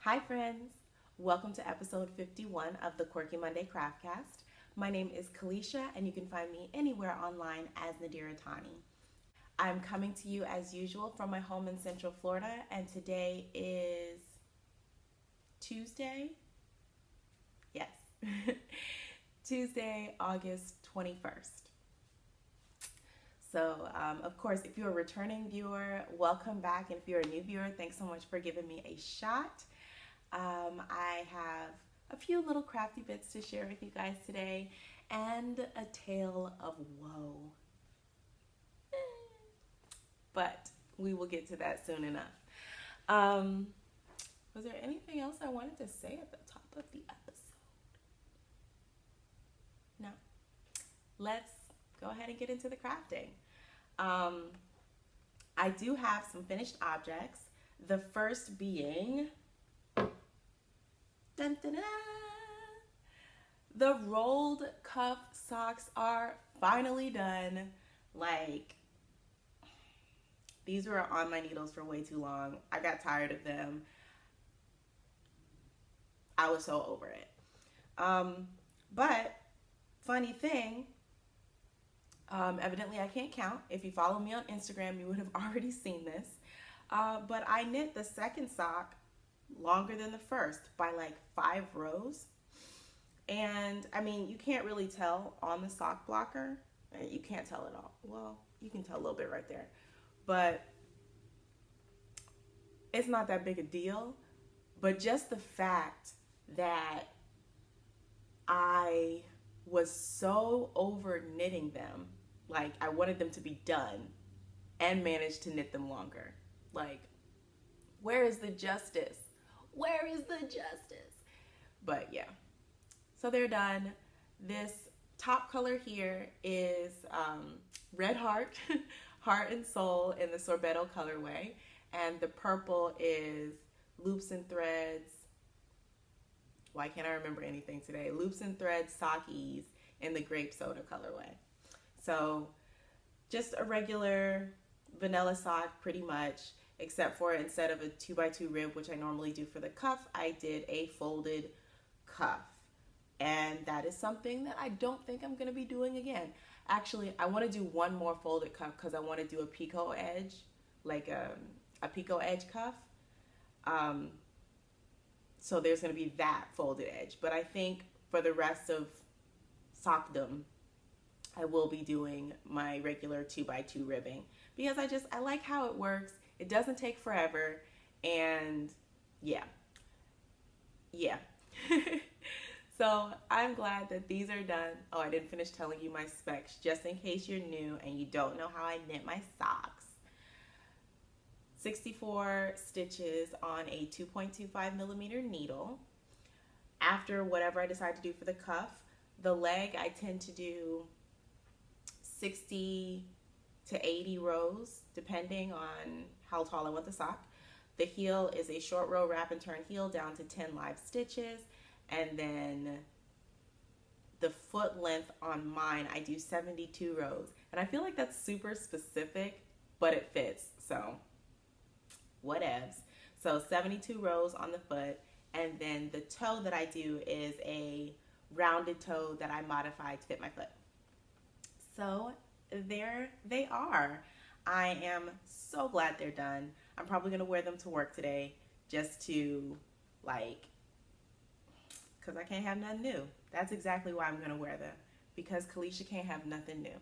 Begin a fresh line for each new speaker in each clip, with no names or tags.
Hi friends, welcome to episode 51 of the Quirky Monday Craftcast. My name is Kalisha and you can find me anywhere online as Nadira Tani. I'm coming to you as usual from my home in Central Florida, and today is Tuesday? Yes, Tuesday, August 21st. So, of course, if you're a returning viewer, welcome back. And if you're a new viewer, thanks so much for giving me a shot. I have a few little crafty bits to share with you guys today and a tale of woe. But we will get to that soon enough. Was there anything else I wanted to say at the top of the episode? No. Let's go ahead and get into the crafting. I do have some finished objects. The first being dun, dun, dun, the rolled cuff socks are finally done. Like, these were on my needles for way too long. I got tired of them. I was so over it. But funny thing, evidently I can't count. If you follow me on Instagram, you would have already seen this. But I knit the second sock longer than the first by like 5 rows. And I mean, you can't really tell on the sock blocker. You can't tell at all. Well, you can tell a little bit right there. But it's not that big a deal. But just the fact that I was so over knitting them, like I wanted them to be done, and managed to knit them longer. Like, where is the justice? Where is the justice? But yeah, so they're done. This top color here is Red Heart, Heart and Soul in the Sorbetto colorway, and the purple is Loops and Threads. Why can't I remember anything today? Loops and Threads Sockies in the Grape Soda colorway. So just a regular vanilla sock pretty much, except for instead of a 2x2 rib, which I normally do for the cuff, I did a folded cuff. And that is something that I don't think I'm going to be doing again. Actually, I want to do one more folded cuff because I want to do a picot edge, like a picot edge cuff. So there's going to be that folded edge. But I think for the rest of sockdom, I will be doing my regular 2x2 ribbing because I like how it works. It doesn't take forever, and yeah. So I'm glad that these are done. Oh, I didn't finish telling you my specs, just in case you're new and you don't know how I knit my socks. 64 stitches on a 2.25 millimeter needle. After whatever I decide to do for the cuff, the leg I tend to do 60 to 80 rows, depending on how tall I want the sock. The heel is a short row wrap and turn heel down to 10 live stitches. And then the foot length on mine, I do 72 rows. And I feel like that's super specific, but it fits. So whatevs. So 72 rows on the foot. And then the toe that I do is a rounded toe that I modified to fit my foot. So there they are. I am so glad they're done. I'm probably going to wear them to work today just to, like, because I can't have nothing new. That's exactly why I'm going to wear them, because Kalisha can't have nothing new.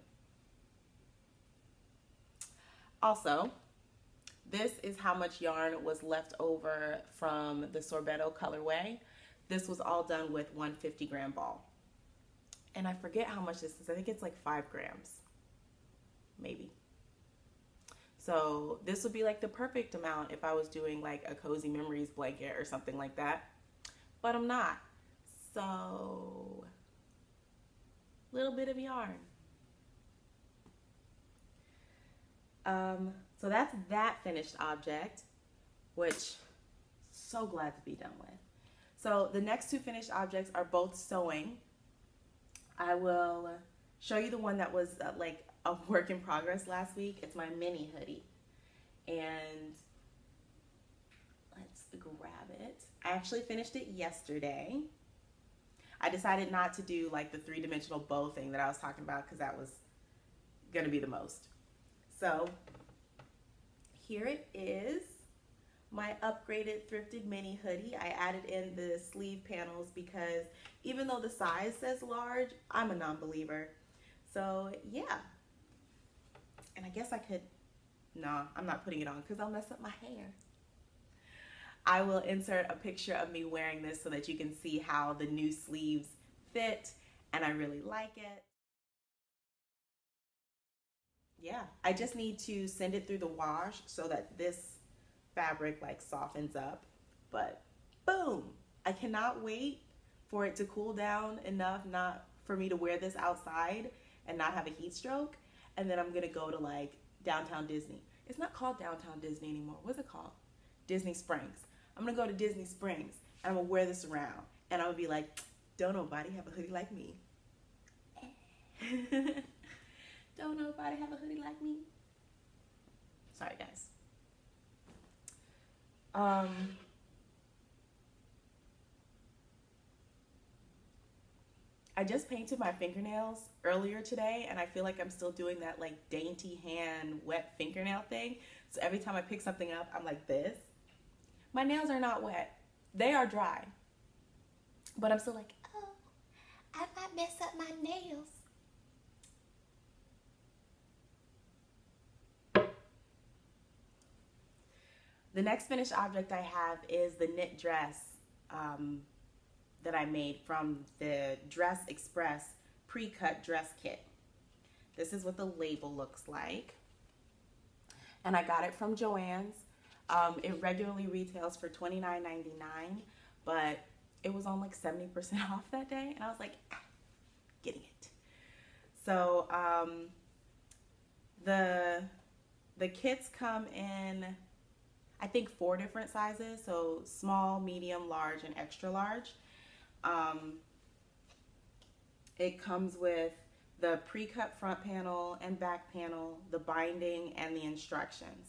Also, this is how much yarn was left over from the Sorbetto colorway. This was all done with 150 gram ball. And I forget how much this is. I think it's like 5 grams, maybe. So this would be like the perfect amount if I was doing like a Cozy Memories blanket or something like that. But I'm not. So, little bit of yarn. So that's that finished object, which so glad to be done with. So the next 2 finished objects are both sewing. I will show you the one that was like a work in progress last week. It's my mini hoodie. And let's grab it. I actually finished it yesterday. I decided not to do like the 3-dimensional bow thing that I was talking about because that was gonna be the most. So here it is, my upgraded thrifted mini hoodie. I added in the sleeve panels because even though the size says large, I'm a non-believer. So yeah, and I guess I could, no, I'm not putting it on because I'll mess up my hair. I will insert a picture of me wearing this so that you can see how the new sleeves fit, and I really like it. Yeah, I just need to send it through the wash so that this fabric like softens up, but boom, I cannot wait for it to cool down enough not for me to wear this outside and not have a heat stroke. And then I'm gonna go to like downtown Disney. It's not called downtown Disney anymore. What's it called? Disney Springs. I'm gonna go to Disney Springs and I'm gonna wear this around and I'm gonna be like, don't nobody have a hoodie like me. Don't nobody have a hoodie like me. Sorry guys. I just painted my fingernails earlier today and I feel like I'm still doing that like dainty hand wet fingernail thing. So every time I pick something up, I'm like this. My nails are not wet. They are dry. But I'm still like, oh, I might mess up my nails. The next finished object I have is the knit dress that I made from the Dress Express pre-cut dress kit. This is what the label looks like. And I got it from Joann's. It regularly retails for $29.99, but it was on like 70% off that day. And I was like, getting it. So the kits come in, I think 4 different sizes. So small, medium, large, and extra large. It comes with the pre-cut front panel and back panel, the binding, and the instructions.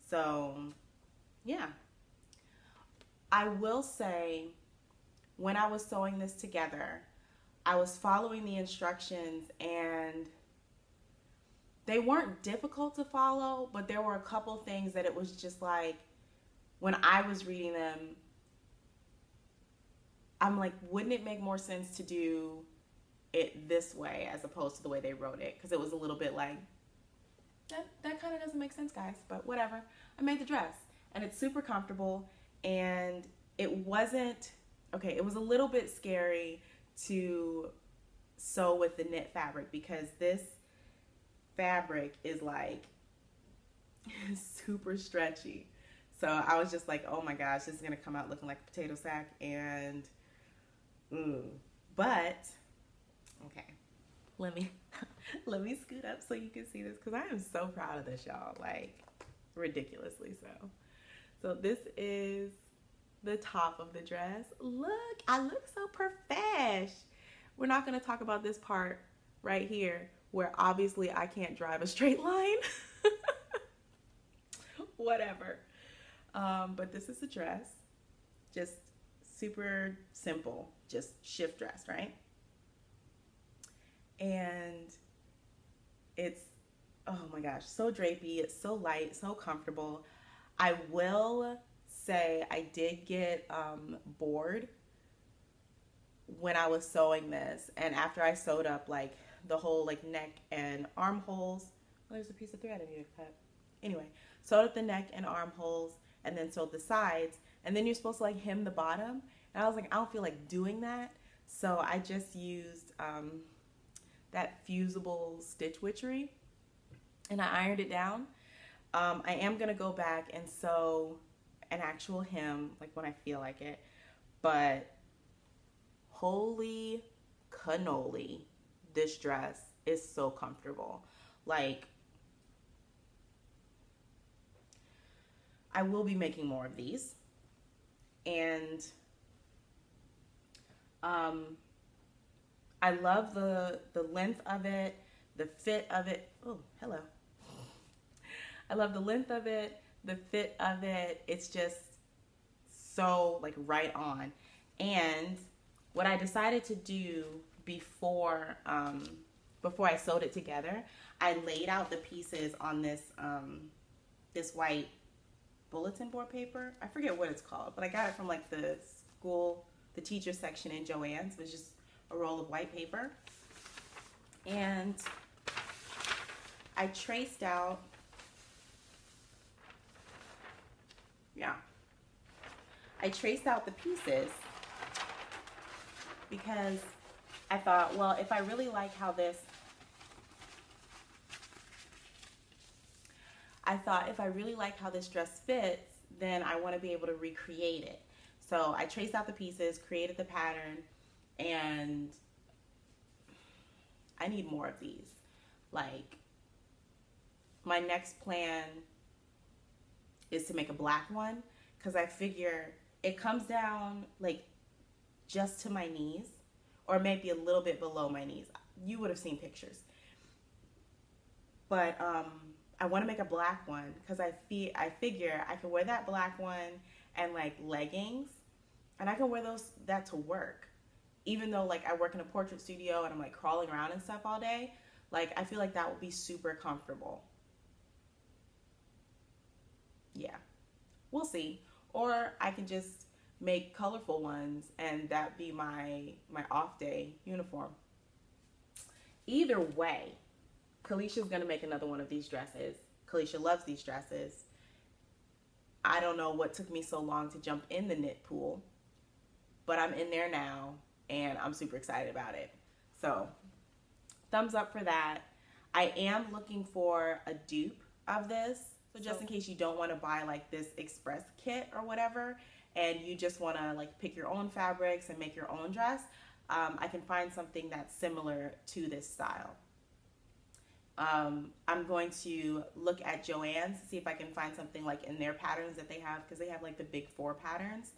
So yeah, I will say when I was sewing this together, I was following the instructions and they weren't difficult to follow, but there were a couple things that it was just like, when I was reading them, I'm like, wouldn't it make more sense to do it this way as opposed to the way they wrote it? Because it was a little bit like, that kind of doesn't make sense, guys, but whatever. I made the dress and it's super comfortable, and it wasn't, okay, it was a little bit scary to sew with the knit fabric because this fabric is like super stretchy. So I was just like, oh my gosh, this is gonna come out looking like a potato sack, and but okay, let me scoot up so you can see this because I am so proud of this, y'all, like ridiculously so. So this is the top of the dress. Look, I look so profesh. We're not gonna talk about this part right here where obviously I can't drive a straight line. Whatever. But this is the dress, just super simple, just shift dress, right? And it's, oh my gosh, so drapey, it's so light, so comfortable. I will say I did get bored when I was sewing this, and after I sewed up like the whole like neck and armholes, oh, there's a piece of thread I need to cut. Anyway, sewed up the neck and armholes, and then sewed the sides, and then you're supposed to like hem the bottom, and I was like, I don't feel like doing that, so I just used that fusible stitch witchery, and I ironed it down. I am gonna go back and sew an actual hem like when I feel like it, but holy cannoli, this dress is so comfortable. Like, I will be making more of these, and I love the length of it, the fit of it. Oh, hello. I love the length of it, the fit of it. It's just so like right on. And what I decided to do before I sewed it together, I laid out the pieces on this this white bulletin board paper. I forget what it's called, but I got it from like the teacher section in Joann's. It was just a roll of white paper. And I traced out, I traced out the pieces because I thought, well, if I really like how this, dress fits, then I want to be able to recreate it. So I traced out the pieces, created the pattern, and I need more of these. Like, my next plan is to make a black one, because I figure it comes down like just to my knees, or maybe a little bit below my knees. You would have seen pictures. But I want to make a black one because I figure I can wear that black one and like leggings, and I can wear that to work. Even though like I work in a portrait studio and I'm like crawling around and stuff all day, like I feel like that would be super comfortable. Yeah, we'll see. Or I can just make colorful ones and that be my off day uniform. Either way, Kalisha's gonna make another one of these dresses. Kalisha loves these dresses. I don't know what took me so long to jump in the knit pool, but I'm in there now and I'm super excited about it. So thumbs up for that. I am looking for a dupe of this. So just in case you don't want to buy like this express kit or whatever, and you just want to like pick your own fabrics and make your own dress, I can find something that's similar to this style. I'm going to look at Joann's to see if I can find something like in their patterns that they have, because they have like the big 4 patterns.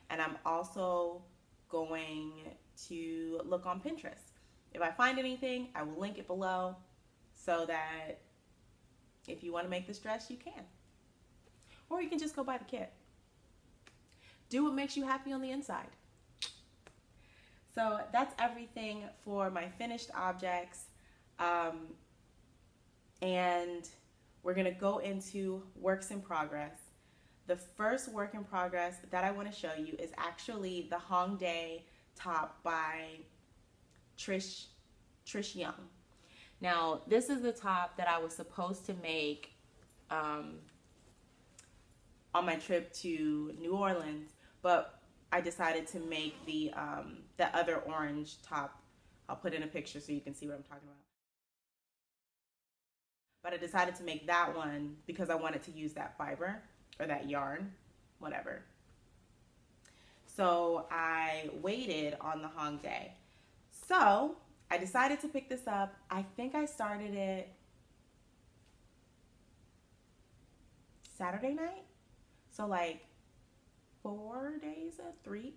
And I'm also going to look on Pinterest. If I find anything, I will link it below so that if you want to make this dress, you can. Or you can just go buy the kit. Do what makes you happy on the inside. So that's everything for my finished objects. And we're going to go into works in progress. The first work in progress that I want to show you is actually the Hongdae top by Trish Young. Now, this is the top that I was supposed to make on my trip to New Orleans, but I decided to make the other orange top. I'll put in a picture so you can see what I'm talking about. But I decided to make that one because I wanted to use that fiber or that yarn, whatever. So I waited on the Hongdae. So I decided to pick this up. I think I started it Saturday night. So like 4 days, 3,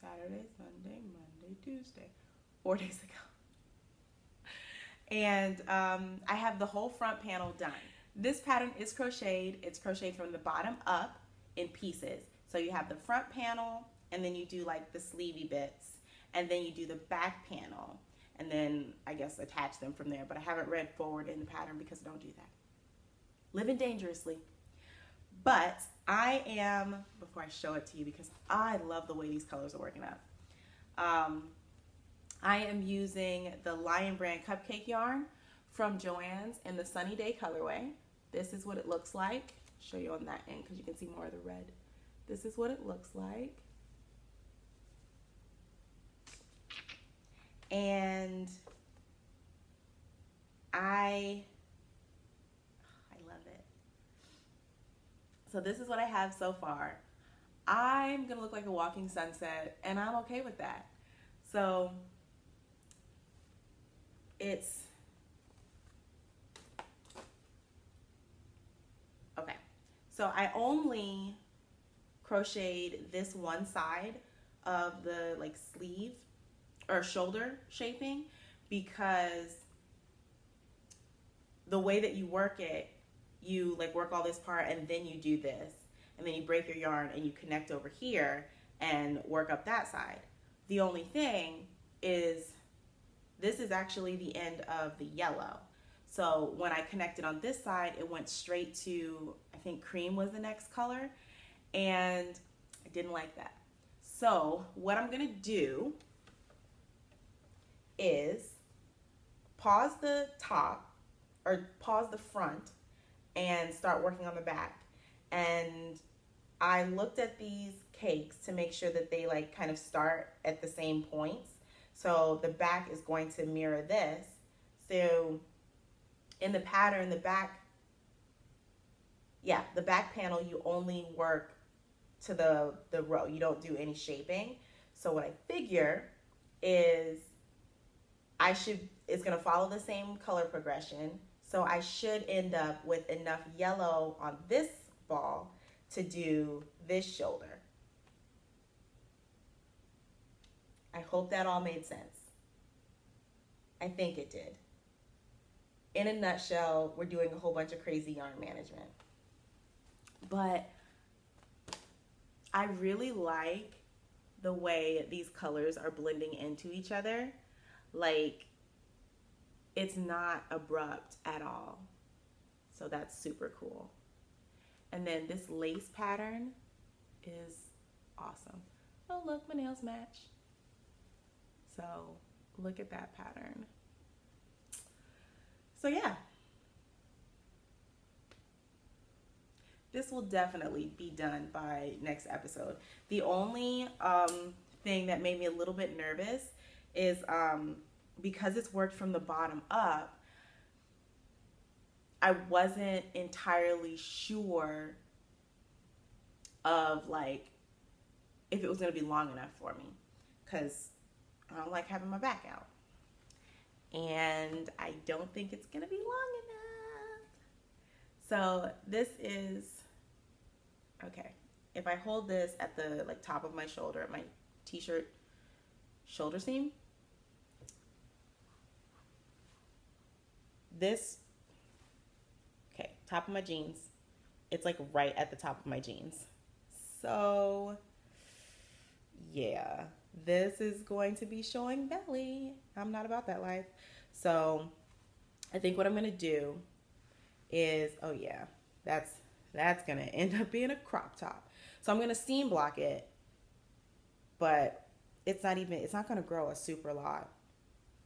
Saturday, Sunday, Monday, Tuesday, 4 days ago. And I have the whole front panel done. This pattern is crocheted. It's crocheted from the bottom up in pieces. So you have the front panel, and then you do like the sleevey bits, and then you do the back panel, and then I guess attach them from there. But I haven't read forward in the pattern because I don't do that. Living dangerously. But I am, before I show it to you, because I love the way these colors are working out. I am using the Lion Brand Cupcake yarn from Joann's in the Sunny Day colorway. This is what it looks like. Show you on that end because you can see more of the red. This is what it looks like. And I love it. So this is what I have so far. I'm gonna look like a walking sunset, and I'm okay with that. So it's okay. So I only crocheted this one side of the like sleeve or shoulder shaping because the way that you work it, you like work all this part and then you do this. and then you break your yarn and you connect over here and work up that side. The only thing is this is actually the end of the yellow. So when I connected on this side, it went straight to, I think cream was the next color, and I didn't like that. So what I'm gonna do is pause the top, or pause the front, and start working on the back. And I looked at these cakes to make sure that they like kind of start at the same points. So the back is going to mirror this. So in the pattern, the back panel, you only work to the row. You don't do any shaping. So what I figure is it's gonna follow the same color progression. So I should end up with enough yellow on this ball to do this shoulder. I hope that all made sense. I think it did. In a nutshell, we're doing a whole bunch of crazy yarn management. But I really like the way these colors are blending into each other. Like, it's not abrupt at all. So that's super cool. And then this lace pattern is awesome. Oh, look, my nails match. So look at that pattern. So yeah, this will definitely be done by next episode. The only thing that made me a little bit nervous is because it's worked from the bottom up, I wasn't entirely sure of like if it was going to be long enough for me, because I don't like having my back out. And I don't think it's going to be long enough. So this is, okay, if I hold this at the like top of my shoulder, at my t-shirt shoulder seam, this, okay, top of my jeans, it's like right at the top of my jeans. So yeah, this is going to be showing belly. I'm not about that life. So I think what I'm gonna do is, oh yeah, that's gonna end up being a crop top. So I'm gonna seam block it, but it's not gonna grow a super lot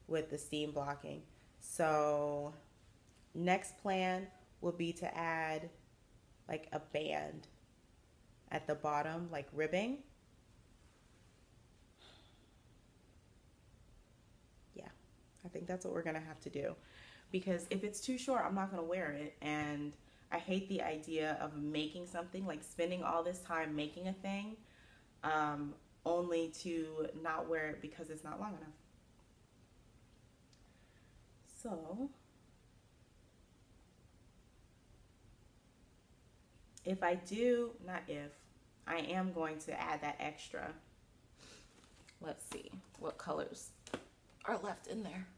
with the seam blocking. So next plan will be to add like a band at the bottom, like ribbing. Yeah, I think that's what we're gonna have to do, because if it's too short, I'm not gonna wear it. And I hate the idea of making something, like spending all this time making a thing, only to not wear it because it's not long enough. So if I do, not if, I am going to add that extra. Let's see what colors are left in there.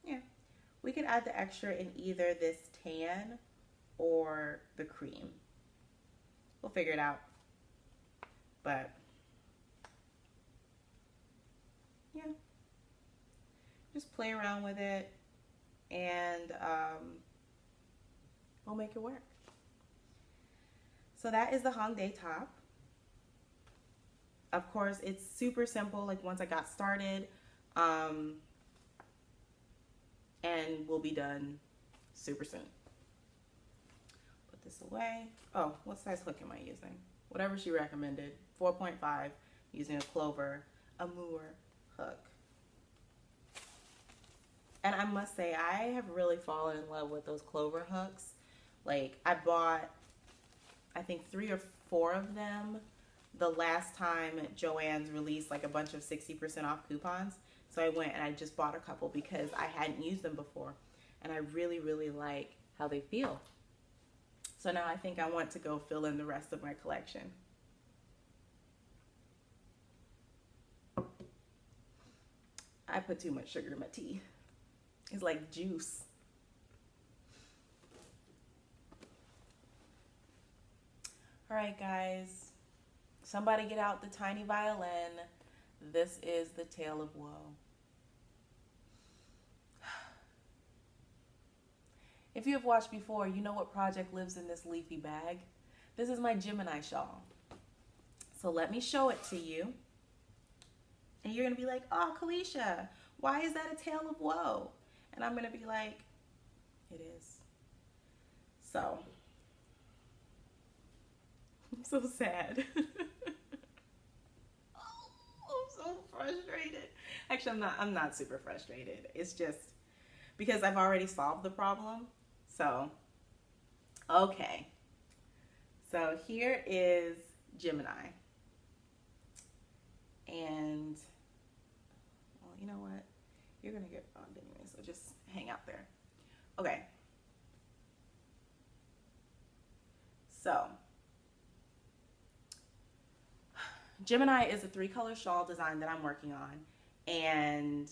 Yeah, we could add the extra in either this tan or the cream. We'll figure it out. But yeah, just play around with it, and we'll make it work. So that is the Hongdae top. Of course, it's super simple, like once I got started, and we'll be done super soon. Put this away. Oh, what size hook am I using? Whatever she recommended, 4.5, using a Clover Amour hook. And I must say, I have really fallen in love with those Clover hooks. Like, I bought, I think 3 or 4 of them the last time Joann's released like a bunch of 60% off coupons. So I went and I just bought a couple because I hadn't used them before. And I really, really like how they feel. So now I think I want to go fill in the rest of my collection. I put too much sugar in my tea. It's like juice. All right, guys. Somebody get out the tiny violin. This is the tale of woe. If you have watched before, you know what project lives in this leafy bag. This is my Gemini shawl. So let me show it to you. And you're going to be like, oh, Kalisha, why is that a tale of woe? And I'm going to be like, it is. So, I'm so sad. Oh, I'm so frustrated. Actually, I'm not super frustrated. It's just because I've already solved the problem. So, okay. So here is Gemini. And, well, you know what? You're going to get found anyway, so just hang out there. Okay. So, Gemini is a 3-color shawl design that I'm working on. And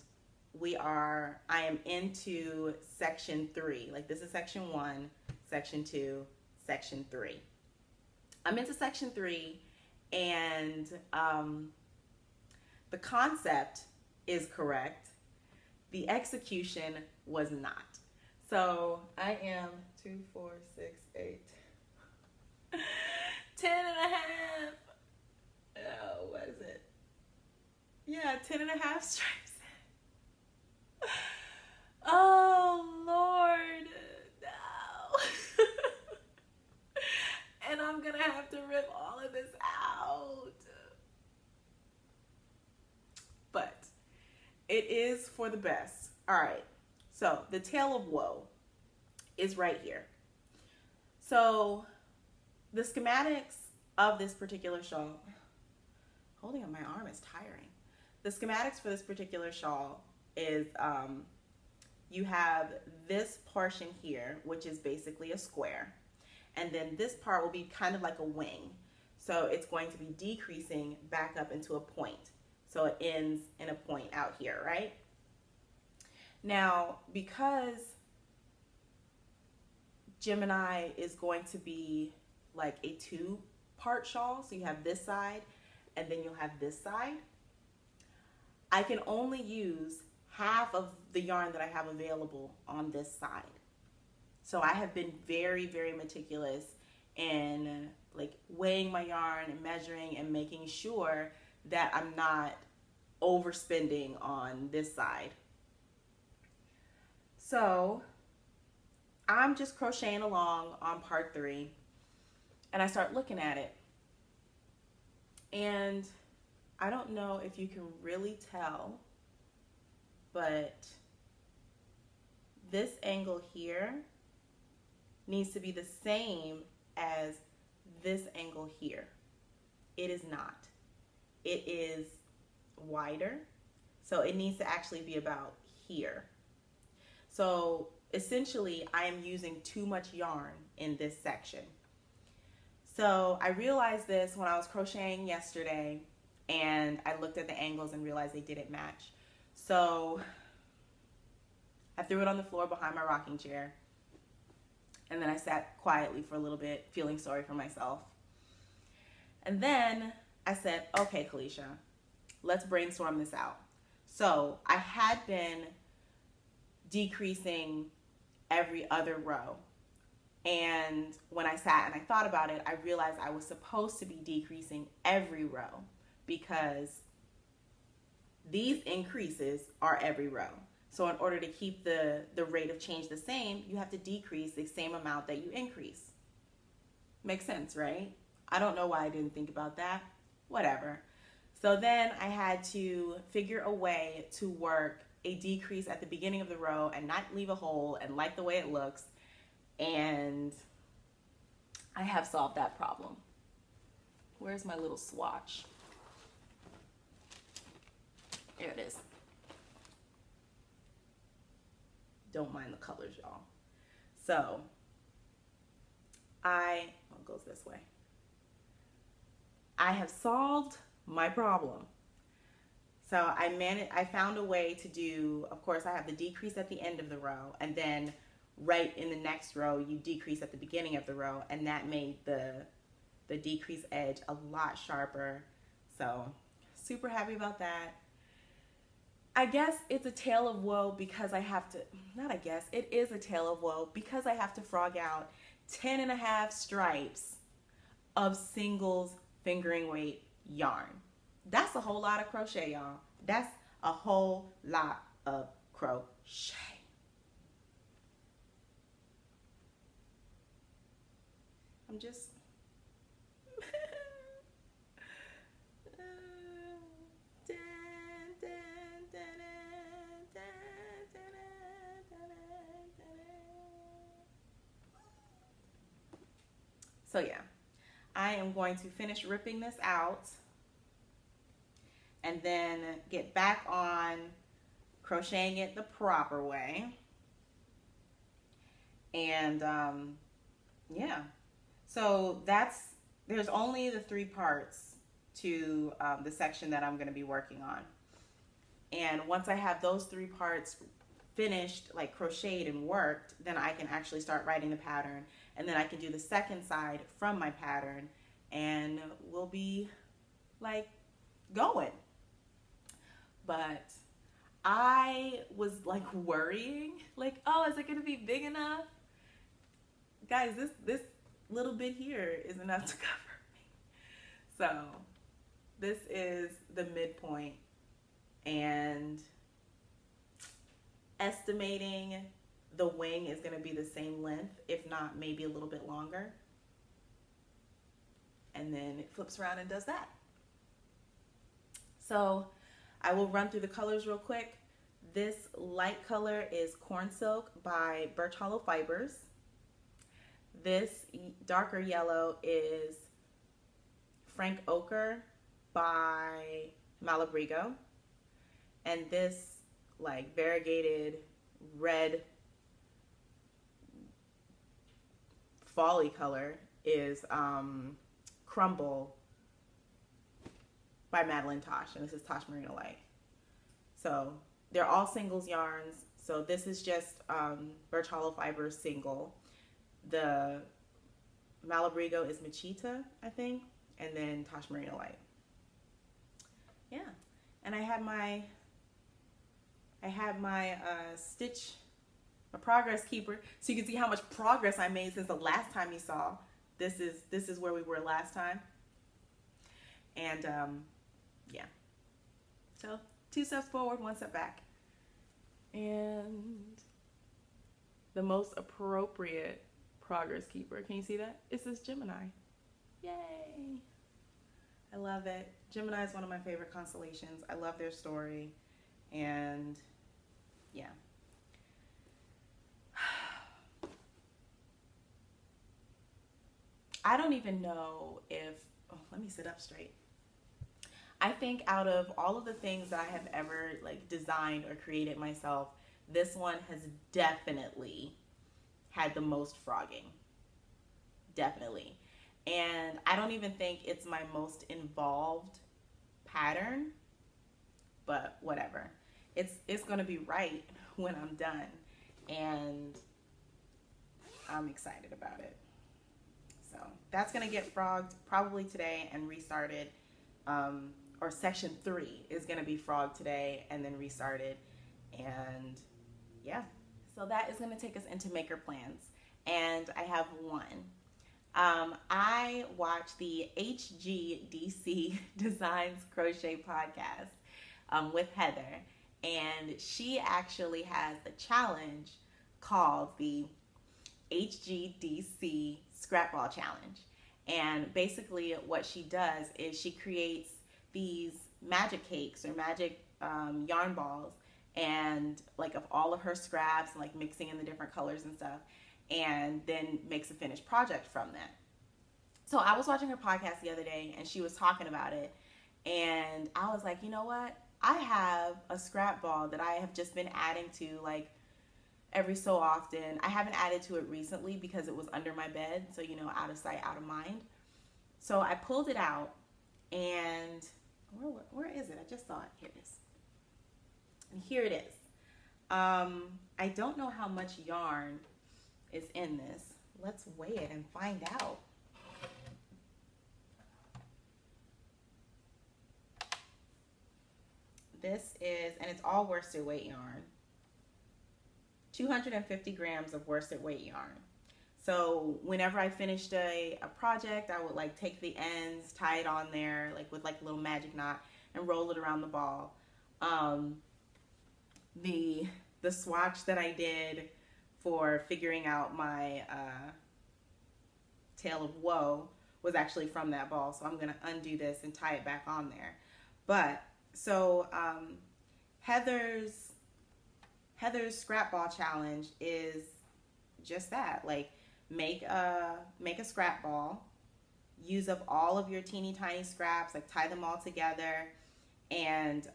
I am into section 3. Like, this is section 1, section 2, section 3. I'm into section 3, and the concept is correct. The execution was not. So I am 2, 4, 6, 8, 10 and a half. Oh, what is it? Yeah, 10 and a half stripes. Oh, Lord, no. And I'm gonna have to rip all of this out. But it is for the best. All right, so the tale of woe is right here. So the schematics of this particular shawl, holding up my arm is tiring. The schematics for this particular shawl is you have this portion here, which is basically a square. And then this part will be kind of like a wing. So it's going to be decreasing back up into a point. So it ends in a point out here, right? Now, because Gemini is going to be like a 2-part shawl, so you have this side and then you'll have this side, I can only use half of the yarn that I have available on this side. So I have been very, very meticulous in like weighing my yarn and measuring and making sure that I'm not overspending on this side. So I'm just crocheting along on part 3, and I start looking at it. And I don't know if you can really tell, but this angle here needs to be the same as this angle here. It is not. It is wider, so it needs to actually be about here. So essentially, I am using too much yarn in this section. So I realized this when I was crocheting yesterday, and I looked at the angles and realized they didn't match. So I threw it on the floor behind my rocking chair, and then I sat quietly for a little bit, feeling sorry for myself. And then I said, okay, Kalisha, let's brainstorm this out. So I had been decreasing every other row. And when I sat and I thought about it, I realized I was supposed to be decreasing every row, because these increases are every row. So in order to keep the rate of change the same, you have to decrease the same amount that you increase. Makes sense, right? I don't know why I didn't think about that. Whatever. So then I had to figure a way to work a decrease at the beginning of the row and not leave a hole and like the way it looks. And I have solved that problem. Where's my little swatch? There it is. Don't mind the colors, y'all. So it goes this way. I have solved my problem. So I found a way to do, of course, I have the decrease at the end of the row, and then right in the next row, you decrease at the beginning of the row, and that made the decrease edge a lot sharper. So super happy about that. I guess it's a tale of woe because I have to, not I guess, it is a tale of woe because I have to frog out 10.5 stripes of singles fingering weight yarn. That's a whole lot of crochet, y'all. That's a whole lot of crochet. I'm just so yeah, I am going to finish ripping this out and then get back on crocheting it the proper way. And yeah, so there's only the 3 parts to the section that I'm going to be working on. And once I have those 3 parts finished, like crocheted and worked, then I can actually start writing the pattern, and then I can do the second side from my pattern, and we'll be like going. But I was like worrying, like, oh, is it going to be big enough? Guys, this little bit here is enough to cover me. So this is the midpoint, and estimating the wing is going to be the same length, if not maybe a little bit longer. And then it flips around and does that. So I will run through the colors real quick. This light color is Corn Silk by Birch Hollow Fibers. This darker yellow is Frank Ochre by Malabrigo. And this like variegated red folly color is Crumble by Madeline Tosh, and this is Tosh Merino Light. So they're all singles yarns. So this is just Birch Hollow Fibers single. The Malabrigo is Machita, I think, and then Tosh Merino Light. Yeah, and I had my stitch, a progress keeper, so you can see how much progress I made since the last time you saw. This is where we were last time. And yeah, so 2 steps forward, 1 step back. And the most appropriate progress keeper, can you see that? It's this Gemini. Yay! I love it. Gemini is one of my favorite constellations. I love their story. And yeah. I don't even know if, oh, let me sit up straight. I think out of all of the things that I have ever like designed or created myself, this one has definitely had the most frogging. Definitely. And I don't even think it's my most involved pattern, but whatever. It's going to be right when I'm done, and I'm excited about it. So that's going to get frogged probably today and restarted, or section 3 is going to be frogged today and then restarted. And yeah, so that is going to take us into maker plans, and I have one. I watch the HGDC Designs Crochet podcast with Heather, and she actually has a challenge called the HGDC Scrapball Challenge. And basically what she does is she creates these magic cakes or magic yarn balls, and like of all of her scraps, and like mixing in the different colors and stuff, and then makes a finished project from that. So I was watching her podcast the other day, and she was talking about it, and I was like, you know what? I have a scrap ball that I have just been adding to like every so often. I haven't added to it recently because it was under my bed, so you know, out of sight, out of mind. So I pulled it out, and Where is it? I just saw it. Here it is. And here it is. I don't know how much yarn is in this. Let's weigh it and find out. This is, and it's all worsted weight yarn, 250 grams of worsted weight yarn. So whenever I finished a project, I would like take the ends, tie it on there like with like a little magic knot and roll it around the ball. The swatch that I did for figuring out my Tale of Woe was actually from that ball. So I'm going to undo this and tie it back on there. But so Heather's scrap ball challenge is just that. Like make a scrap ball, use up all of your teeny tiny scraps, like tie them all together, and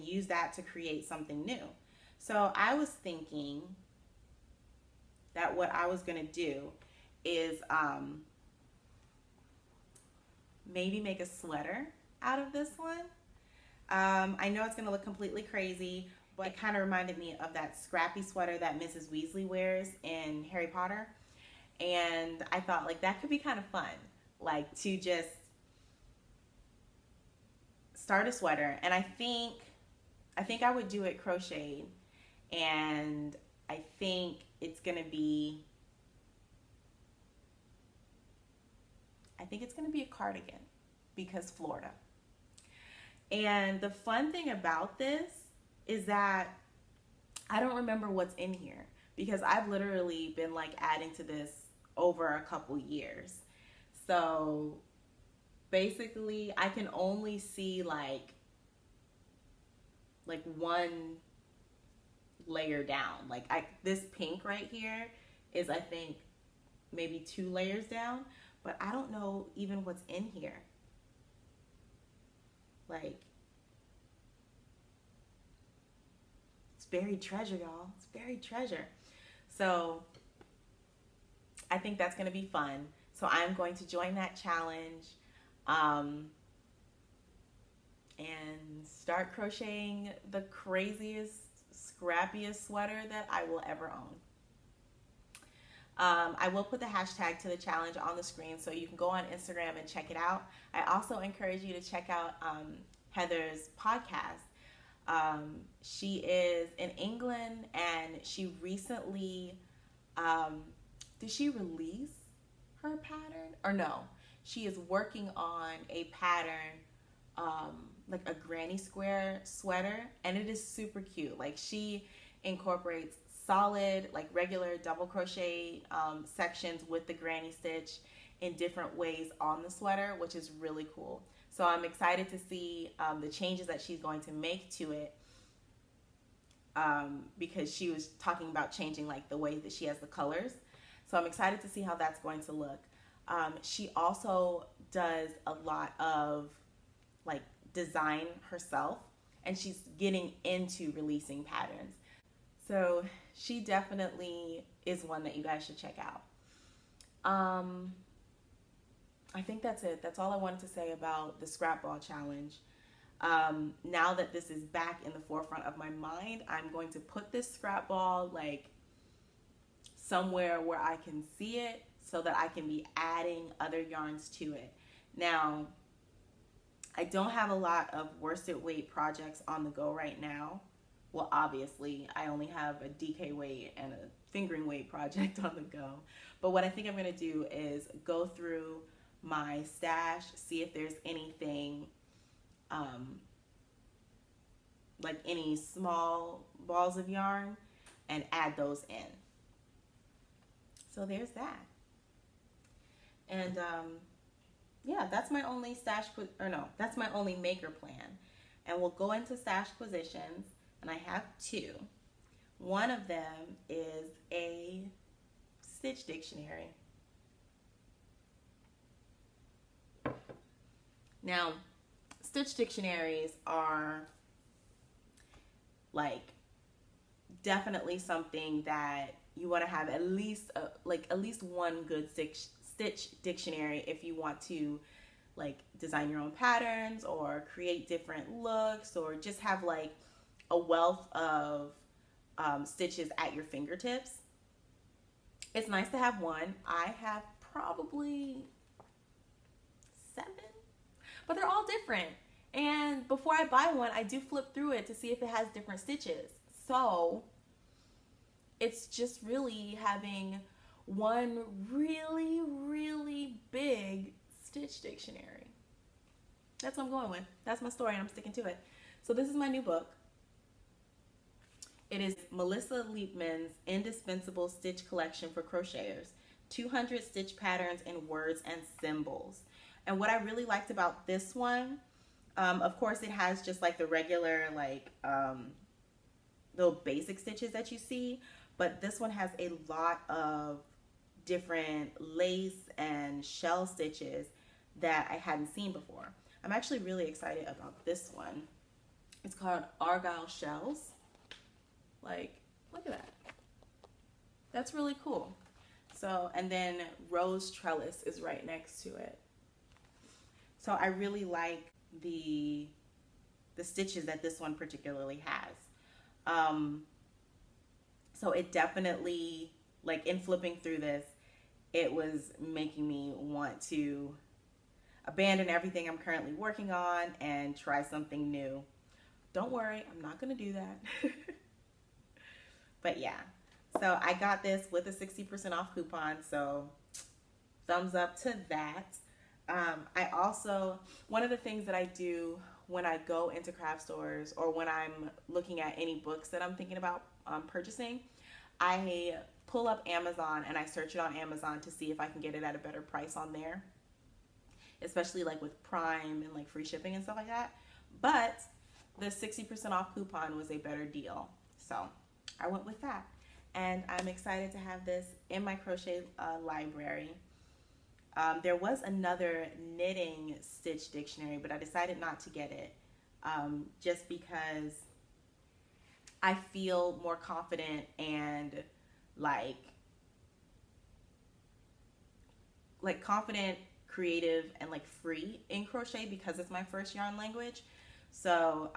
use that to create something new. So I was thinking that what I was gonna do is maybe make a sweater out of this one. I know it's gonna look completely crazy, but it kind of reminded me of that scrappy sweater that Mrs. Weasley wears in Harry Potter. And I thought like that could be kind of fun, like to just start a sweater. And I think I would do it crocheted, and I think it's gonna be a cardigan because Florida. And the fun thing about this is that I don't remember what's in here because I've literally been like adding to this over a couple years. So basically I can only see like one layer down. Like this pink right here is I think maybe 2 layers down, but I don't know even what's in here. Like, it's buried treasure, y'all. It's buried treasure. So I think that's going to be fun. So I'm going to join that challenge and start crocheting the craziest, scrappiest sweater that I will ever own. I will put the hashtag to the challenge on the screen so you can go on Instagram and check it out. I also encourage you to check out Heather's podcast. She is in England, and she recently, did she release her pattern? Or no, she is working on a pattern, like a granny square sweater, and it is super cute. Like she incorporates solid, like regular double crochet sections with the granny stitch in different ways on the sweater, which is really cool. So I'm excited to see the changes that she's going to make to it, because she was talking about changing like the way that she has the colors. So I'm excited to see how that's going to look. She also does a lot of like design herself, and she's getting into releasing patterns. So she definitely is one that you guys should check out. I think that's it. That's all I wanted to say about the scrap ball challenge. Now that this is back in the forefront of my mind, I'm going to put this scrap ball like somewhere where I can see it so that I can be adding other yarns to it. Now, I don't have a lot of worsted weight projects on the go right now. Well, obviously, I only have a DK weight and a fingering weight project on the go. But what I think I'm going to do is go through my stash, see if there's anything, like any small balls of yarn, and add those in. So there's that. And yeah, that's my only that's my only maker plan. And we'll go into stash positions. And I have 2. One of them is a stitch dictionary. Now, stitch dictionaries are like definitely something that you want to have at least one good stitch dictionary if you want to like design your own patterns or create different looks or just have like a wealth of stitches at your fingertips. It's nice to have one. I have probably 7, but they're all different. And before I buy one, I do flip through it to see if it has different stitches. So it's just really having one really, really big stitch dictionary. That's what I'm going with. That's my story and I'm sticking to it. So this is my new book. It is Melissa Liebman's Indispensable Stitch Collection for Crocheters, 200 stitch patterns in words and symbols. And what I really liked about this one, of course it has just like the regular like little basic stitches that you see, but this one has a lot of different lace and shell stitches that I hadn't seen before. I'm actually really excited about this one. It's called Argyle Shells. Like, look at that. That's really cool. So, and then Rose Trellis is right next to it. So I really like the stitches that this one particularly has. So it definitely, like in flipping through this, it was making me want to abandon everything I'm currently working on and try something new. Don't worry, I'm not gonna do that. But yeah, so I got this with a 60% off coupon, so thumbs up to that. I also, one of the things that I do when I go into craft stores or when I'm looking at any books that I'm thinking about purchasing, I pull up Amazon and I search it on Amazon to see if I can get it at a better price on there, especially like with Prime and like free shipping and stuff like that. But the 60% off coupon was a better deal, so I went with that. And I'm excited to have this in my crochet library. There was another knitting stitch dictionary, but I decided not to get it just because I feel more confident and like confident, creative, and like free in crochet because it's my first yarn language. So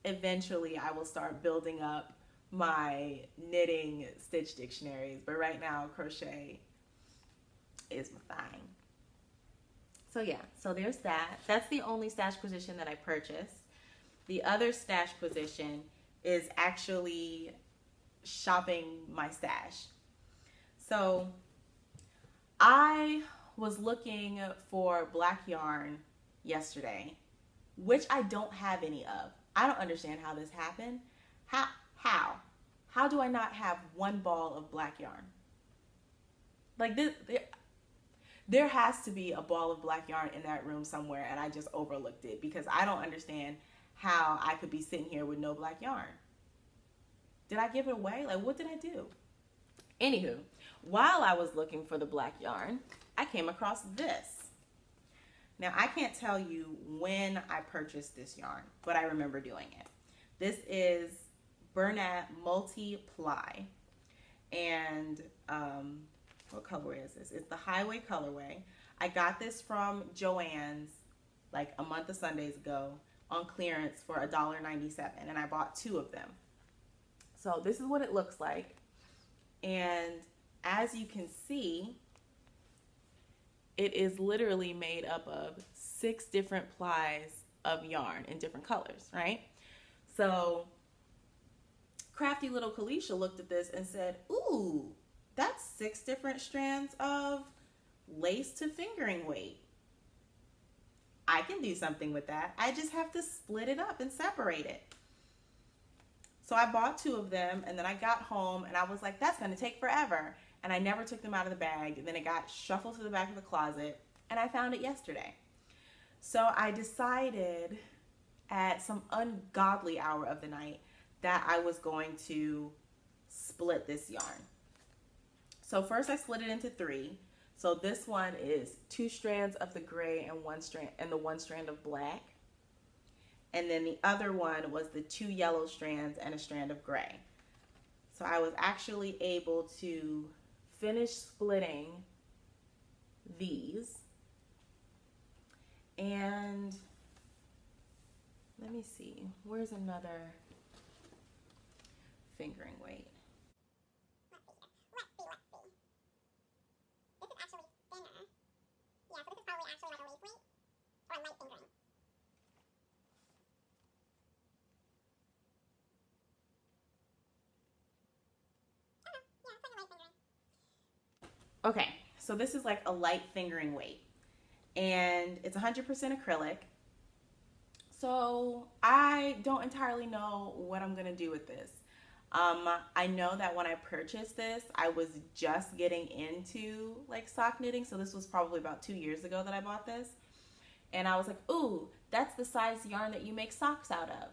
eventually I will start building up my knitting stitch dictionaries, but right now crochet is my thing. So yeah, so there's that. That's the only stash position that I purchased. The other stash position is actually shopping my stash. So I was looking for black yarn yesterday, which I don't have any of. I don't understand how this happened. How do I not have one ball of black yarn? Like this, there has to be a ball of black yarn in that room somewhere and I just overlooked it because I don't understand how I could be sitting here with no black yarn. Did I give it away? Like, what did I do? Anywho, while I was looking for the black yarn, I came across this. Now, I can't tell you when I purchased this yarn, but I remember doing it. This is Bernat Multi-Ply. And what colorway is this? It's the Highway colorway. I got this from Joann's like a month of Sundays ago on clearance for $1.97, and I bought 2 of them. So this is what it looks like. And as you can see, it is literally made up of 6 different plies of yarn in different colors, right? So crafty little Kalisha looked at this and said, ooh, that's 6 different strands of lace to fingering weight. I can do something with that. I just have to split it up and separate it. So I bought 2 of them, and then I got home and I was like, that's gonna take forever. And I never took them out of the bag. And then it got shuffled to the back of the closet and I found it yesterday. So I decided at some ungodly hour of the night that I was going to split this yarn. So first I split it into 3. So this one is 2 strands of the gray and 1 strand of black. And then the other one was the 2 yellow strands and a strand of gray. So I was actually able to finish splitting these And let me see, where's another fingering weight? Okay, so this is like a light fingering weight, and it's 100% acrylic. So I don't entirely know what I'm gonna do with this. I know that when I purchased this, I was just getting into like sock knitting. So this was probably about 2 years ago that I bought this. And I was like, ooh, that's the size yarn that you make socks out of.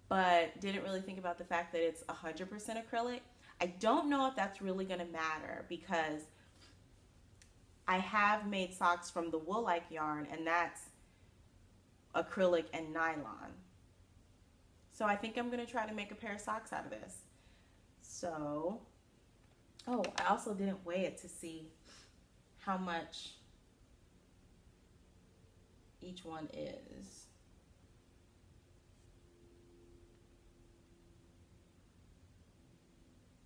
But didn't really think about the fact that it's 100% acrylic. I don't know if that's really gonna matter because I have made socks from the wool-like yarn, and that's acrylic and nylon. So I think I'm gonna try to make a pair of socks out of this. So, oh, I also didn't weigh it to see how much each one is.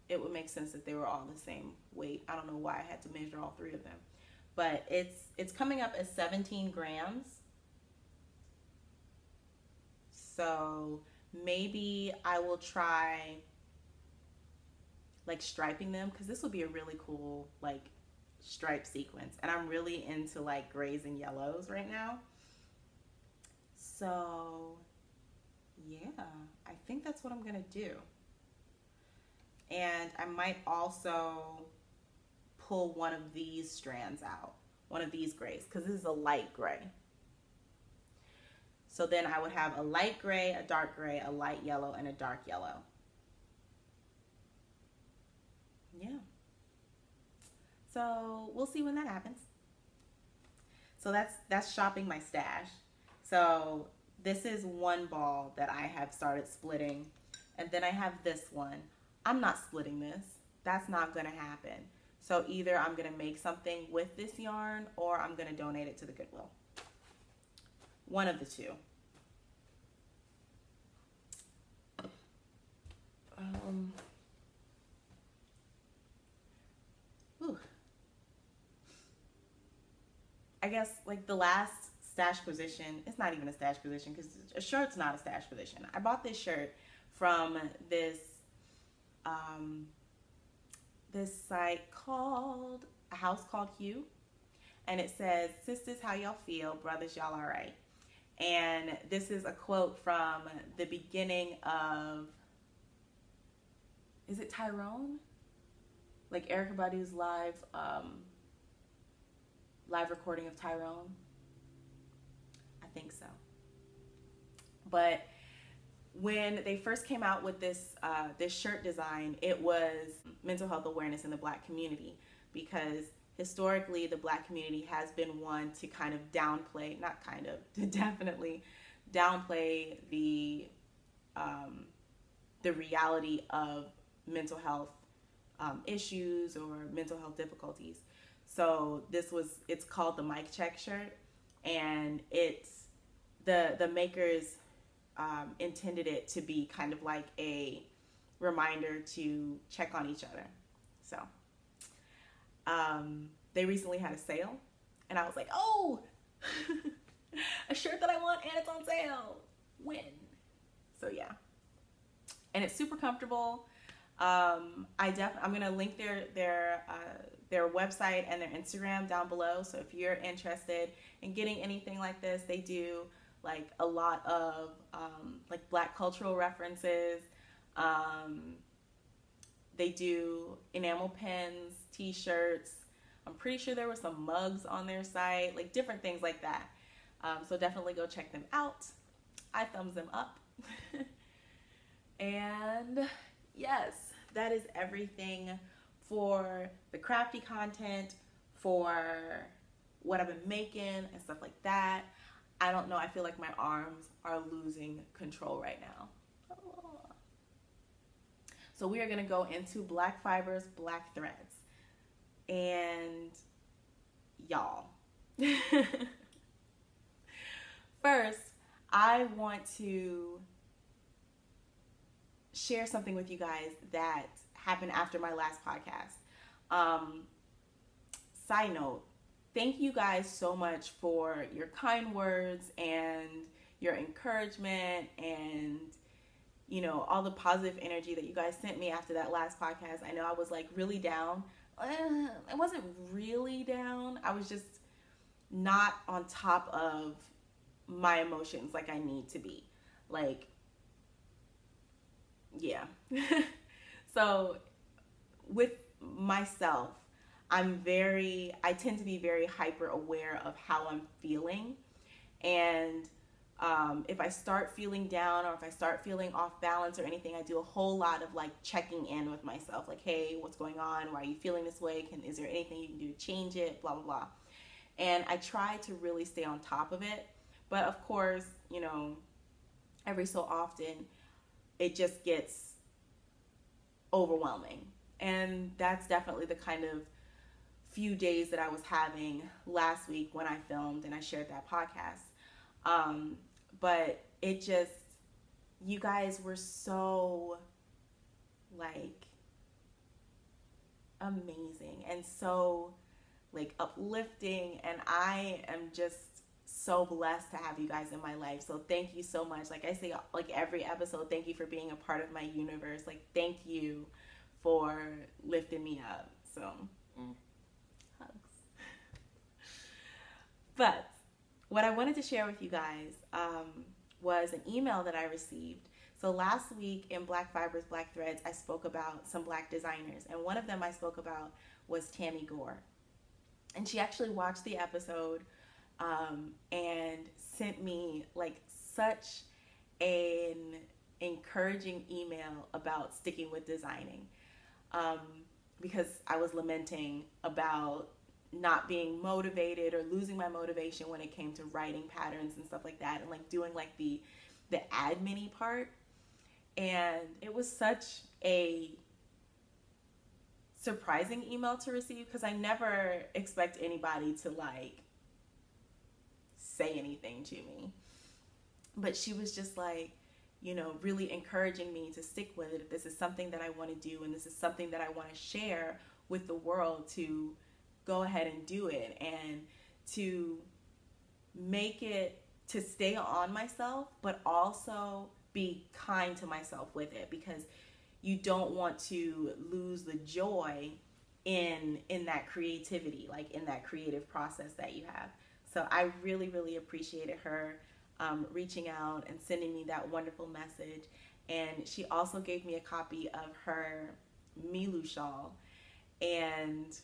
It would make sense that they were all the same weight. I don't know why I had to measure all 3 of them. But it's coming up as 17 grams. So maybe I will try like striping them, because this would be a really cool like stripe sequence, and I'm really into like grays and yellows right now. So yeah, I think that's what I'm gonna do. And I might also pull one of these strands out, one of these grays, because this is a light gray. So then I would have a light gray, a dark gray, a light yellow, and a dark yellow. Yeah. So we'll see when that happens. So that's shopping my stash. So this is one ball that I have started splitting. And then I have this one. I'm not splitting this. That's not gonna happen. So either I'm gonna make something with this yarn or I'm gonna donate it to the Goodwill. One of the two. I guess like the last stash position, it's not even a stash position because a shirt's not a stash position. I bought this shirt from this this site called A House Called Hugh, and it says, "Sisters, how y'all feel? Brothers, y'all all right?" And this is a quote from the beginning of, is it Tyrone? Like Erykah Badu's live recording of Tyrone. I think so. But when they first came out with this this shirt design, it was mental health awareness in the Black community, because historically the Black community has been one to kind of downplay, not kind of, to definitely downplay the reality of mental health issues or mental health difficulties. So it's called the Mic Check shirt, and it's the makers intended it to be kind of like a reminder to check on each other. So they recently had a sale, and I was like, oh, a shirt that I want, and it's on sale. Win. So yeah, and it's super comfortable. I'm gonna link their website and their Instagram down below. So if you're interested in getting anything like this, they do like a lot of like Black cultural references. They do enamel pins, t-shirts. I'm pretty sure there were some mugs on their site, like different things like that. So definitely go check them out. I thumbs them up. And yes, that is everything for the crafty content, for what I've been making and stuff like that. I don't know, I feel like my arms are losing control right now. So we are gonna go into black fibers, black threads. And y'all, first, I want to share something with you guys that happened after my last podcast. Side note, thank you guys so much for your kind words and your encouragement and, you know, all the positive energy that you guys sent me after that last podcast. I know I was like really down. I wasn't really down. I was just not on top of my emotions like I need to be. Like, yeah. So with myself, I tend to be very hyper aware of how I'm feeling. And if I start feeling down or if I start feeling off balance or anything, I do a whole lot of like checking in with myself. Like, hey, what's going on? Why are you feeling this way? Is there anything you can do to change it? Blah, blah, blah. And I try to really stay on top of it. But of course, you know, every so often, it just gets overwhelming. And that's definitely the kind of few days that I was having last week when I filmed and I shared that podcast. But it just, you guys were so like amazing and so like uplifting, and I am just so blessed to have you guys in my life. So thank you so much. Like I say, like every episode, thank you for being a part of my universe. Like, thank you for lifting me up. So hugs. But what I wanted to share with you guys was an email that I received. So last week in Black Fibers, Black Threads, I spoke about some Black designers, and one of them I spoke about was Tammy Gore. And she actually watched the episode and sent me like such an encouraging email about sticking with designing, because I was lamenting about not being motivated or losing my motivation when it came to writing patterns and stuff like that, and like doing like the admin-y part. And it was such a surprising email to receive, because I never expect anybody to like say anything to me. But she was just like, you know, really encouraging me to stick with it. If this is something that I want to do and this is something that I want to share with the world, to go ahead and do it, and to make it, to stay on myself, but also be kind to myself with it, because you don't want to lose the joy in that creativity, like in that creative process that you have. So I really, really appreciated her reaching out and sending me that wonderful message. And she also gave me a copy of her Milu shawl, and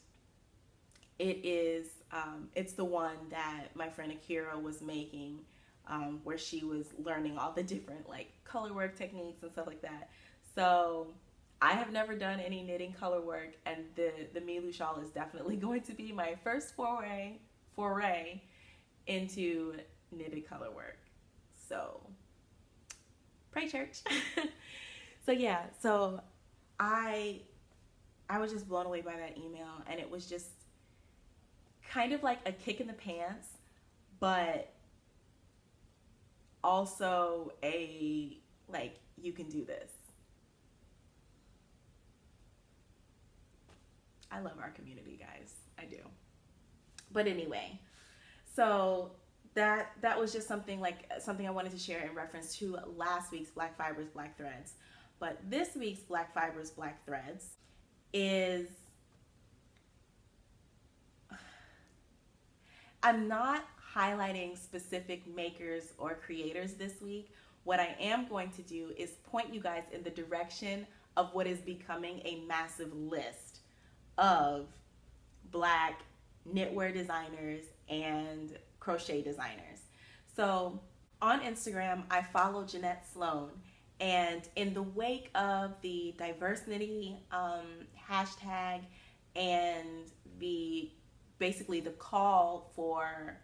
it is it's the one that my friend Akira was making, where she was learning all the different like color work techniques and stuff like that. So I have never done any knitting color work, and the Milu shawl is definitely going to be my first foray into knitted color work. So pray, church. So yeah, so I was just blown away by that email, and it was just kind of like a kick in the pants, but also a like, you can do this. I love our community, guys. I do. But anyway, so that was just something I wanted to share in reference to last week's Black Fibers, Black Threads. But this week's Black Fibers, Black Threads is, I'm not highlighting specific makers or creators this week. What I am going to do is point you guys in the direction of what is becoming a massive list of Black knitwear designers and crochet designers. So on Instagram, I follow Jeanette Sloan, and in the wake of the diversity hashtag and basically the call for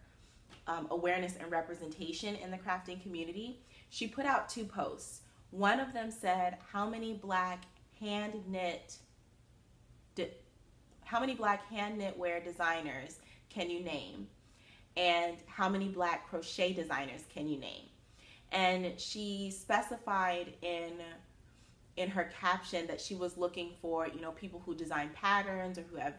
awareness and representation in the crafting community, she put out 2 posts. One of them said, how many black hand knitwear designers can you name? And how many Black crochet designers can you name? And she specified in her caption that she was looking for, you know, people who design patterns or who have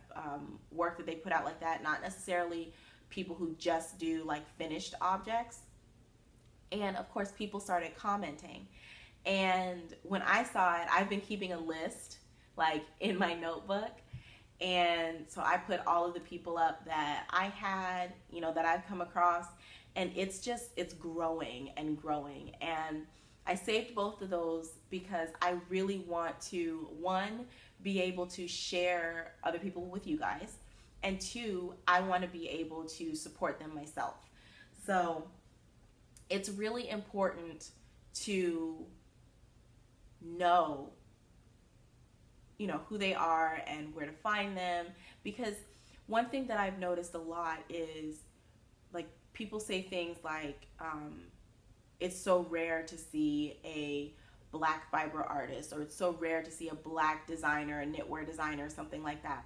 work that they put out like that, not necessarily people who just do like finished objects. And of course, people started commenting. And when I saw it, I've been keeping a list like in my notebook. And so I put all of the people up that I had, you know, that I've come across. And it's growing and growing. And I saved both of those because I really want to, one, be able to share other people with you guys. And two, I want to be able to support them myself. So it's really important to know, you know, who they are and where to find them. Because one thing that I've noticed a lot is like people say things like, it's so rare to see a Black fiber artist, or it's so rare to see a Black designer, a knitwear designer, or something like that.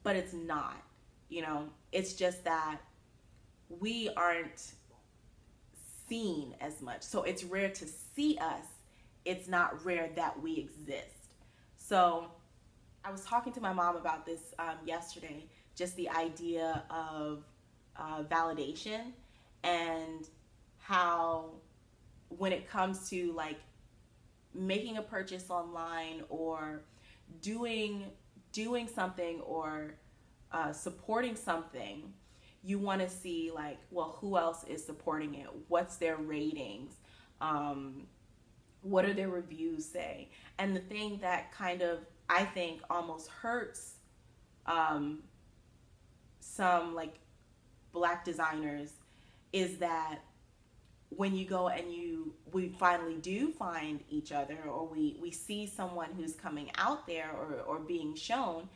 But it's not, you know, it's just that we aren't seen as much. So it's rare to see us. It's not rare that we exist. So I was talking to my mom about this yesterday, just the idea of validation, and how when it comes to like making a purchase online or doing something or supporting something, you want to see like, well, who else is supporting it? What's their ratings? What do their reviews say? And the thing that kind of, I think, almost hurts some like Black designers is that when you go and we finally do find each other, or we see someone who's coming out there or being shown,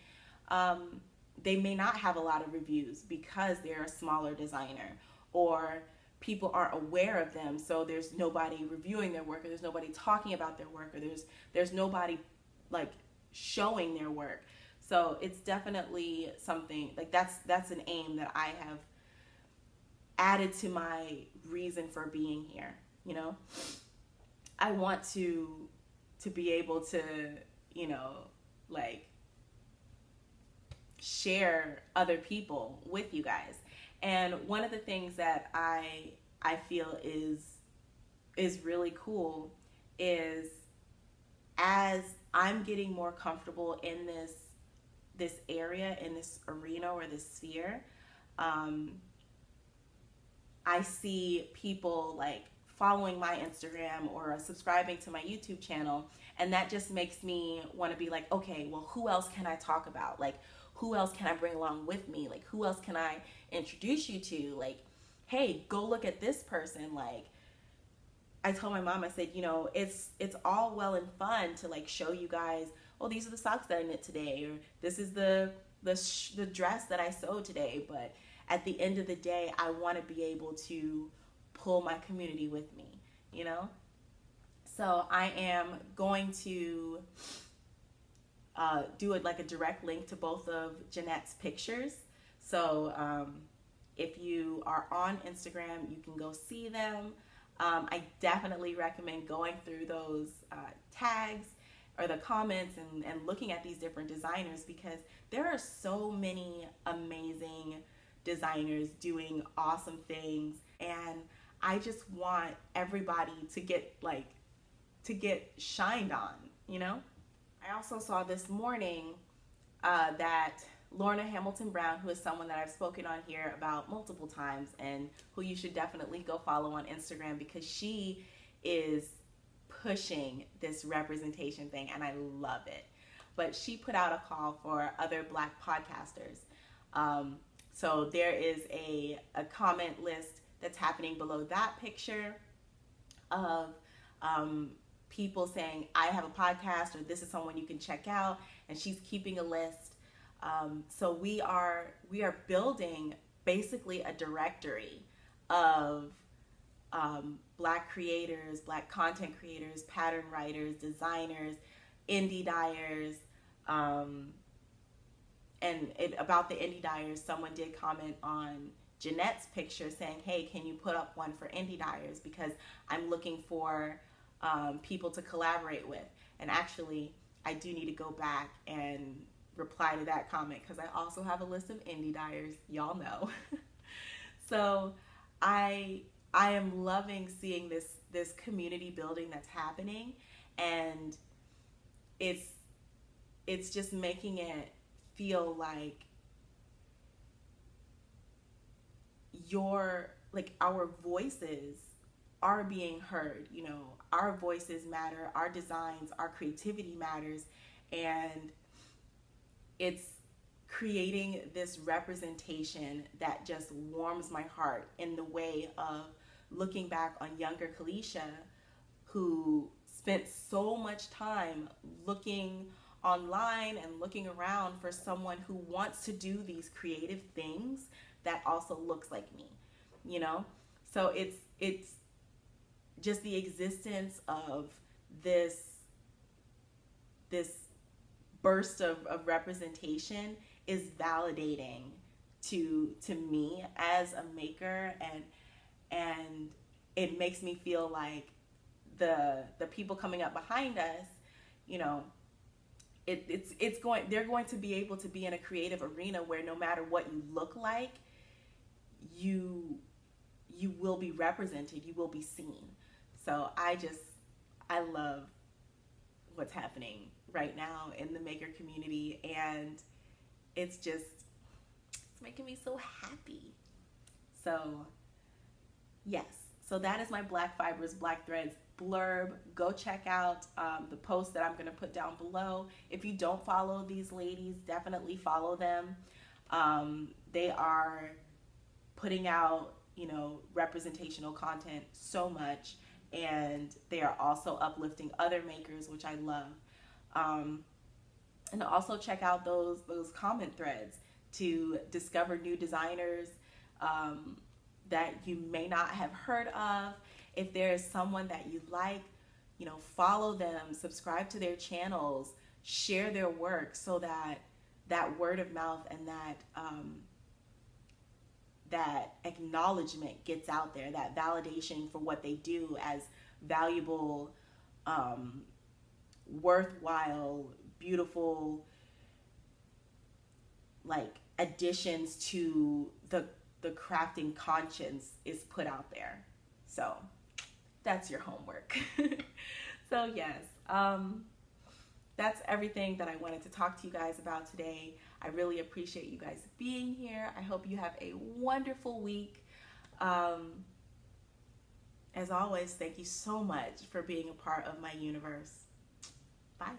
they may not have a lot of reviews because they're a smaller designer, or people aren't aware of them, so there's nobody reviewing their work, or there's nobody talking about their work, or there's nobody like showing their work. So it's definitely something like that's an aim that I have added to my reason for being here. You know, I want to be able to, you know, like share other people with you guys. And one of the things that I feel is really cool is, as I'm getting more comfortable in this area, in this arena or this sphere, I see people like following my Instagram or subscribing to my YouTube channel, and that just makes me want to be like, okay, well, who else can I talk about? Like, who else can I bring along with me? Like, who else can I introduce you to? Like, hey, go look at this person. Like, I told my mom, I said, you know, it's all well and fun to like show you guys, oh, these are the socks that I knit today, or this is the dress that I sewed today. But at the end of the day, I want to be able to pull my community with me, you know? So I am going to do it like a direct link to both of Jeanette's pictures. So if you are on Instagram, you can go see them. I definitely recommend going through those tags or the comments and looking at these different designers, because there are so many amazing designers doing awesome things, and I just want everybody to get shined on, you know? I also saw this morning that Lorna Hamilton-Brown, who is someone that I've spoken on here about multiple times and who you should definitely go follow on Instagram, because she is pushing this representation thing and I love it. But she put out a call for other Black podcasters. So there is a comment list that's happening below that picture of people saying, I have a podcast, or this is someone you can check out, and she's keeping a list. So we are building basically a directory of Black creators, Black content creators, pattern writers, designers, indie dyers. And about the indie dyers, someone did comment on Jeanette's picture saying, hey, can you put up one for Indie Dyers, because I'm looking for people to collaborate with. And actually, I do need to go back and reply to that comment, because I also have a list of Indie Dyers, y'all know. So I am loving seeing this community building that's happening, and it's just making it feel like our voices are being heard. You know, our voices matter, our designs, our creativity matters, and it's creating this representation that just warms my heart, in the way of looking back on younger Kalisha, who spent so much time looking online and looking around for someone who wants to do these creative things that also looks like me, you know? So it's just the existence of this burst of representation is validating to me as a maker, and it makes me feel like the people coming up behind us, you know, they're going to be able to be in a creative arena where no matter what you look like, you will be represented, you will be seen. So I love what's happening right now in the maker community, and it's making me so happy. So yes, so that is my Black Fibers, Black Threads blurb. Go check out the post that I'm going to put down below. If you don't follow these ladies, definitely follow them. They are putting out, you know, representational content so much, and they are also uplifting other makers, which I love. And also check out those comment threads to discover new designers that you may not have heard of. If there is someone that you like, you know, follow them, subscribe to their channels, share their work, so that that word of mouth and that acknowledgement gets out there, that validation for what they do as valuable, worthwhile, beautiful, like, additions to the crafting conscience is put out there. So that's your homework. So yes, that's everything that I wanted to talk to you guys about today. I really appreciate you guys being here. I hope you have a wonderful week. As always, thank you so much for being a part of my universe. Bye.